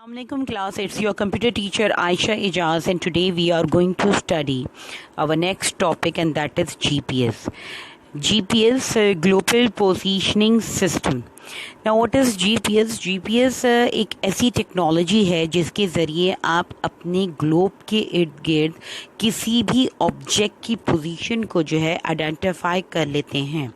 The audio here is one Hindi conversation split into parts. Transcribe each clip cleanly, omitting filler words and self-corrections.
Assalamualaikum class, it's your computer teacher Aisha Ijaz, and today we are going to study our next topic, and that is GPS. GPS, Global Positioning System. Now what is GPS? GPS एक ऐसी टेक्नोलॉजी है जिसके ज़रिए आप अपने ग्लोब के इर्द गिर्द किसी भी ऑब्जेक्ट की पोजीशन को जो है आइडेंटिफाई कर लेते हैं।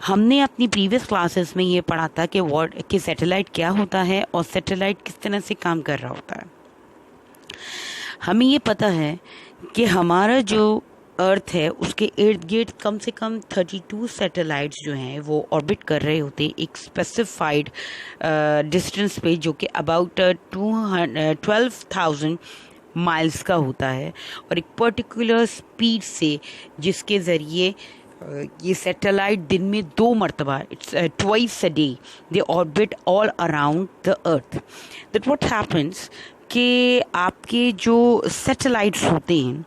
हमने अपनी प्रीवियस क्लासेस में ये पढ़ा था कि सैटेलाइट क्या होता है और सैटेलाइट किस तरह से काम कर रहा होता है। हमें ये पता है कि हमारा जो अर्थ है उसके इर्द गिर्द कम से कम 32 सैटेलाइट्स जो हैं वो ऑर्बिट कर रहे होते हैं एक स्पेसिफाइड डिस्टेंस पे, जो कि अबाउट 12,000 माइल्स का होता है, और एक पर्टिकुलर स्पीड से, जिसके ज़रिए ये सैटेलाइट दिन में 2 मरतबा, it's twice a day, they orbit all around the earth. That what happens कि आपके जो सैटेलाइट्स होते हैं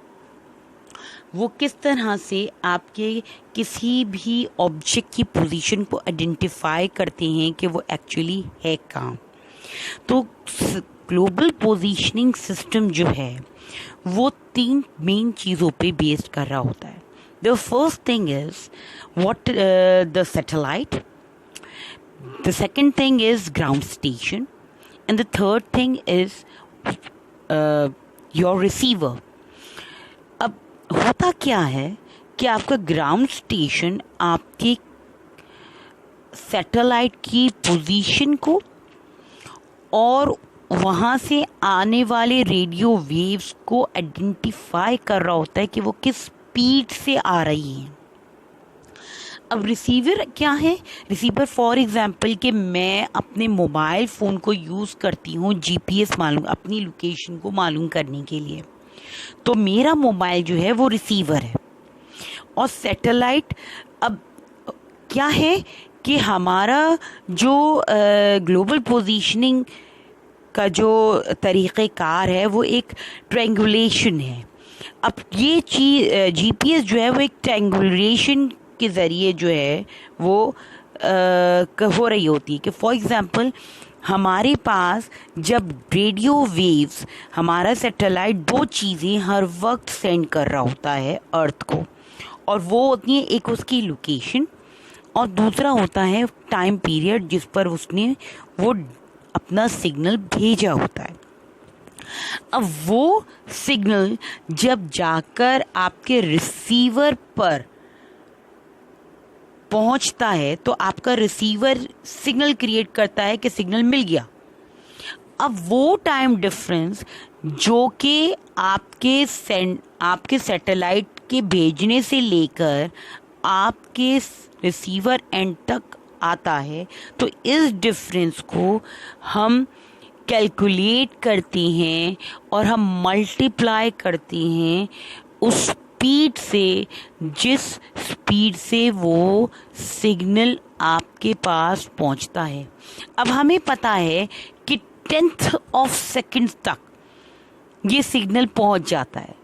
वो किस तरह से आपके किसी भी ऑब्जेक्ट की पोजीशन को आइडेंटिफाई करते हैं कि वो एक्चुअली है कहाँ। तो ग्लोबल पोजीशनिंग सिस्टम जो है वो 3 मेन चीज़ों पे बेस्ड कर रहा होता है। The first thing is the satellite. The second thing is ground station, and the third thing is your receiver. अब होता क्या है कि आपका ग्राउंड स्टेशन आपके सैटेलाइट की पोजीशन को और वहाँ से आने वाले रेडियो वेव्स को आइडेंटिफाई कर रहा होता है कि वो किस स्पीड से आ रही है। अब रिसीवर क्या है? रिसीवर फॉर एग्जांपल कि मैं अपने मोबाइल फ़ोन को यूज़ करती हूँ जीपीएस मालूम, अपनी लोकेशन को मालूम करने के लिए, तो मेरा मोबाइल जो है वो रिसीवर है। और सैटेलाइट अब क्या है कि हमारा जो ग्लोबल पोजीशनिंग का जो तरीक़ेकार है वो एक ट्रायंगुलेशन है। अब ये चीज़ जीपीएस जो है वो एक ट्रायंगुलेशन के ज़रिए जो है वो हो रही होती है कि फॉर एग्ज़ाम्पल हमारे पास जब रेडियो वेव्स, हमारा सैटेलाइट 2 चीज़ें हर वक्त सेंड कर रहा होता है अर्थ को, और वो होती है एक उसकी लोकेशन और दूसरा होता है टाइम पीरियड जिस पर उसने वो अपना सिग्नल भेजा होता है। अब वो सिग्नल जब जाकर आपके रिसीवर पर पहुंचता है तो आपका रिसीवर सिग्नल क्रिएट करता है कि सिग्नल मिल गया। अब वो टाइम डिफरेंस जो कि आपके सैटेलाइट के भेजने से लेकर आपके रिसीवर एंड तक आता है, तो इस डिफरेंस को हम कैलकुलेट करते हैं और हम मल्टीप्लाई करते हैं उस स्पीड से जिस स्पीड से वो सिग्नल आपके पास पहुंचता है। अब हमें पता है कि 10th ऑफ सेकंड तक ये सिग्नल पहुंच जाता है,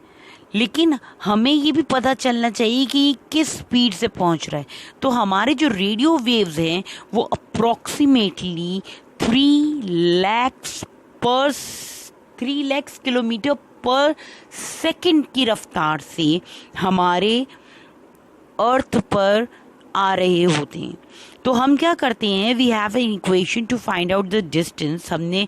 लेकिन हमें ये भी पता चलना चाहिए कि किस स्पीड से पहुंच रहा है। तो हमारे जो रेडियो वेव्स हैं वो अप्रॉक्सीमेटली 3 लाख किलोमीटर पर सेकंड की रफ्तार से हमारे अर्थ पर आ रहे होते हैं। तो हम क्या करते हैं, we have an equation to find out the distance. हमने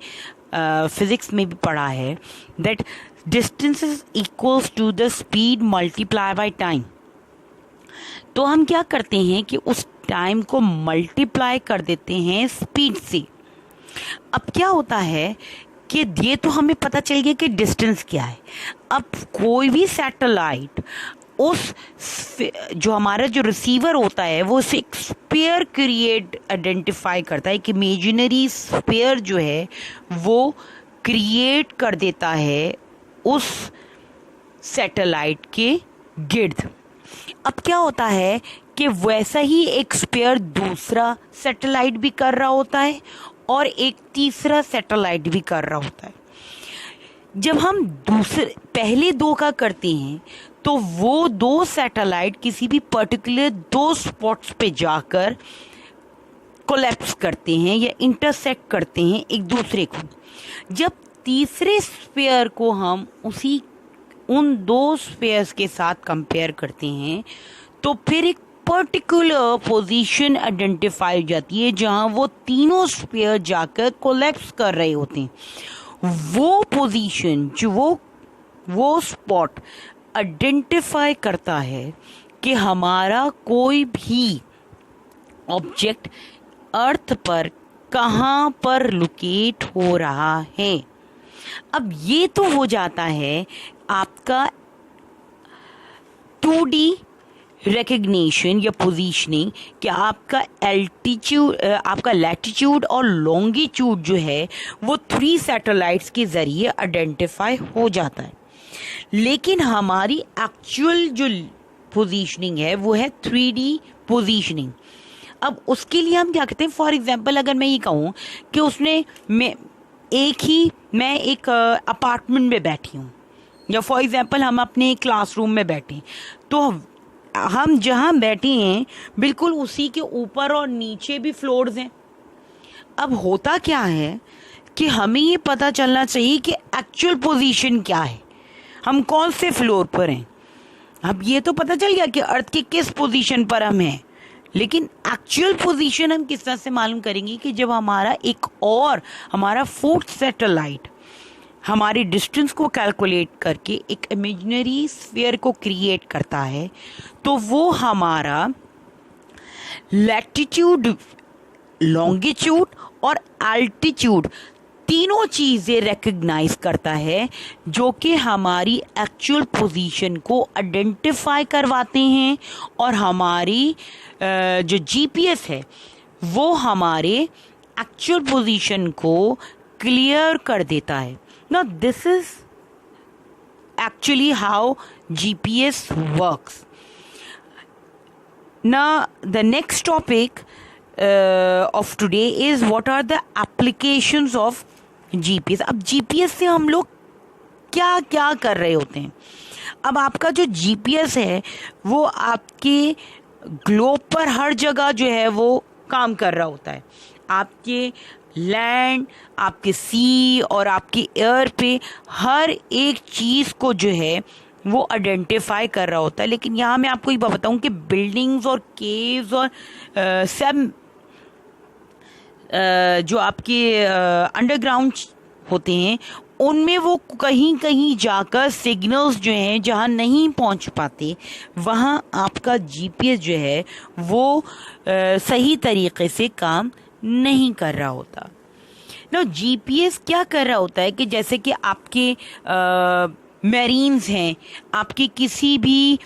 फिजिक्स में भी पढ़ा है that distance is equals to the speed multiply by time. तो हम क्या करते हैं कि उस टाइम को मल्टीप्लाई कर देते हैं स्पीड से। अब क्या होता है कि ये तो हमें पता चल गया कि डिस्टेंस क्या है। अब कोई भी सैटेलाइट उस जो हमारा जो रिसीवर होता है वो उसे एक स्फीयर क्रिएट आइडेंटिफाई करता है, एक इमेजिनरी स्फीयर जो है वो क्रिएट कर देता है उस सैटेलाइट के गिर्द। अब क्या होता है कि वैसा ही एक स्फीयर दूसरा सैटेलाइट भी कर रहा होता है और एक तीसरा सैटेलाइट भी कर रहा होता है। जब हम पहले 2 का करते हैं तो वो 2 सैटेलाइट किसी भी पर्टिकुलर 2 स्पॉट्स पे जाकर कोलैप्स करते हैं या इंटरसेक्ट करते हैं एक दूसरे को। जब तीसरे स्फीयर को हम उन दो स्फीयर्स के साथ कंपेयर करते हैं तो फिर एक पर्टिकुलर पोजीशन आइडेंटिफाई हो जाती है जहां वो तीनों स्फीयर जाकर कोलैप्स कर रहे होते हैं। वो पोजीशन जो वो स्पॉट आइडेंटिफाई करता है कि हमारा कोई भी ऑब्जेक्ट अर्थ पर कहाँ पर लोकेट हो रहा है। अब ये तो हो जाता है आपका 2D रिकग्निशन या पोजीशनिंग कि आपका एल्टीट्यूड, आपका लैटिट्यूड और लॉन्गिट्यूड जो है वो 3 सैटेलाइट्स के जरिए आइडेंटिफाई हो जाता है। लेकिन हमारी एक्चुअल जो पोजीशनिंग है वो है 3D पोजीशनिंग। अब उसके लिए हम क्या कहते हैं, फॉर एग्जांपल अगर मैं ये कहूँ कि मैं एक अपार्टमेंट में बैठी हूँ, या फॉर एग्जांपल हम अपने क्लासरूम में बैठे, तो हम जहाँ बैठे हैं बिल्कुल उसी के ऊपर और नीचे भी फ्लोर्स हैं। अब होता क्या है कि हमें ये पता चलना चाहिए कि एक्चुअल पोजीशन क्या है, हम कौन से फ्लोर पर हैं। अब ये तो पता चल गया कि अर्थ के किस पोजीशन पर हम हैं, लेकिन एक्चुअल पोजीशन हम किस तरह से मालूम करेंगे कि जब हमारा फोर्थ सैटेलाइट हमारे डिस्टेंस को कैलकुलेट करके एक इमेजिनरी स्फीयर को क्रिएट करता है, तो वो हमारा लैटिट्यूड, लॉन्गिट्यूड और एल्टीट्यूड तीनों चीज़ें रिकग्नाइज करता है, जो कि हमारी एक्चुअल पोजीशन को आइडेंटिफाई करवाते हैं। और हमारी जो जीपीएस है वो हमारे एक्चुअल पोजीशन को क्लियर कर देता है। Now this is actually how GPS works. Now the next topic of today is what are the applications of GPS. अब GPS से हम लोग क्या क्या कर रहे होते हैं। अब आपका जो GPS है वो आपके ग्लोब पर हर जगह जो है वो काम कर रहा होता है। आपके लैंड, आपके सी और आपके एयर पे हर एक चीज़ को जो है वो आइडेंटिफाई कर रहा होता है। लेकिन यहाँ मैं आपको ये बताऊँ कि बिल्डिंग्स और केव्स और सब जो आपके अंडरग्राउंड होते हैं उनमें वो कहीं कहीं जाकर सिग्नल्स जो हैं जहाँ नहीं पहुँच पाते, वहाँ आपका जीपीएस जो है वो सही तरीके से काम नहीं कर रहा होता। ना जीपीएस क्या कर रहा होता है कि जैसे कि आपके मैरीन्स हैं, आपके किसी भी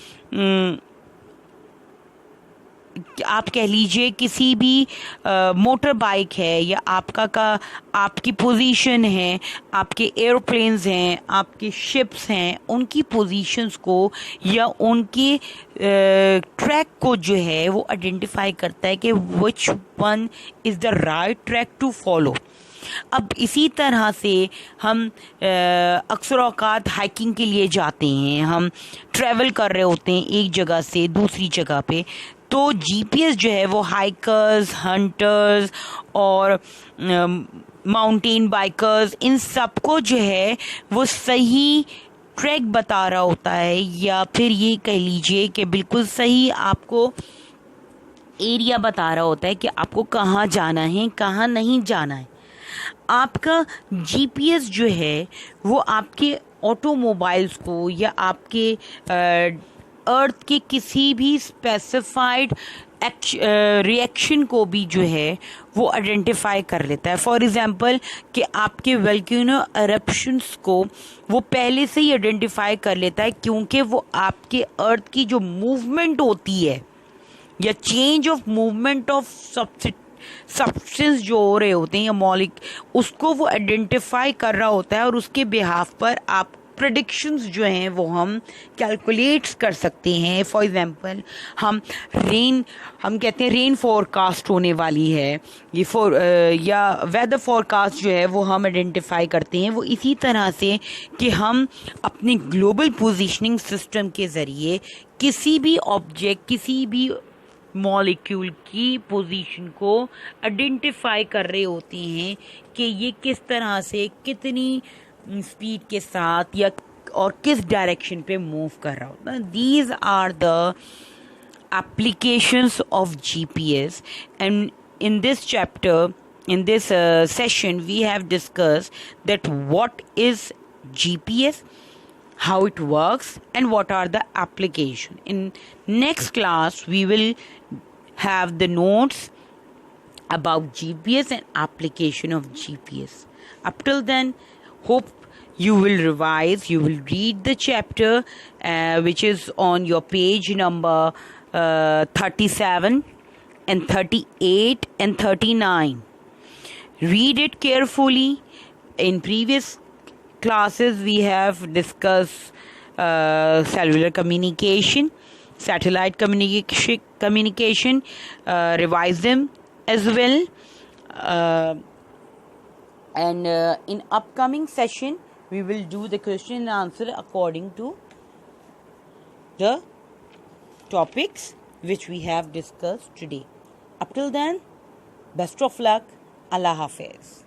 आप कह लीजिए किसी भी मोटर बाइक है या आपकी पोजीशन है, आपके एयरप्लेन्स हैं, आपके शिप्स हैं, उनकी पोजीशंस को या उनके ट्रैक को जो है वो आइडेंटिफाई करता है कि which one is the right track to follow. अब इसी तरह से हम अक्सर औकात हाइकिंग के लिए जाते हैं, हम ट्रैवल कर रहे होते हैं एक जगह से दूसरी जगह पे, तो जीपीएस जो है वो हाइकर्स, हंटर्स और माउंटेन बाइकर्स इन सबको जो है वो सही ट्रैक बता रहा होता है, या फिर ये कह लीजिए कि बिल्कुल सही आपको एरिया बता रहा होता है कि आपको कहाँ जाना है, कहाँ नहीं जाना है। आपका जीपीएस जो है वो आपके ऑटोमोबाइल्स को या आपके अर्थ के किसी भी स्पेसिफाइड रिएक्शन को भी जो है वो आइडेंटिफाई कर लेता है। फॉर एग्जांपल कि आपके वोल्केनो एरप्शंस को वो पहले से ही आइडेंटिफाई कर लेता है, क्योंकि वो आपके अर्थ की जो मूवमेंट होती है या change of movement of substance जो हो रहे होते हैं या मॉलिक, उसको वो आइडेंटिफाई कर रहा होता है और उसके बिहाफ पर आप प्रेडिक्शंस जो हैं वो हम कैलकुलेट्स कर सकते हैं। फॉर एग्जांपल हम कहते हैं रेन फोरकास्ट होने वाली है, या वेदर फोरकास्ट जो है वो हम आइडेंटिफाई करते हैं। वो इसी तरह से कि हम अपने ग्लोबल पोजीशनिंग सिस्टम के ज़रिए किसी भी ऑब्जेक्ट, किसी भी मॉलिक्यूल की पोजीशन को आइडेंटिफाई कर रहे होते हैं कि ये किस तरह से कितनी स्पीड के साथ या और किस डायरेक्शन पे मूव कर रहा होता है. These are the applications of GPS, and in this chapter, in this session, we have discussed that what is GPS, how it works, and what are the application. In next class we will have the notes about GPS and application of GPS. Up till then, hope you will revise, you will read the chapter which is on your page number 37 and 38 and 39. Read it carefully. In previous classes we have discussed cellular communication, satellite communication, revise them as well, and in upcoming session we will do the question and answer according to the topics which we have discussed today. Up till then, best of luck. Allah Hafiz.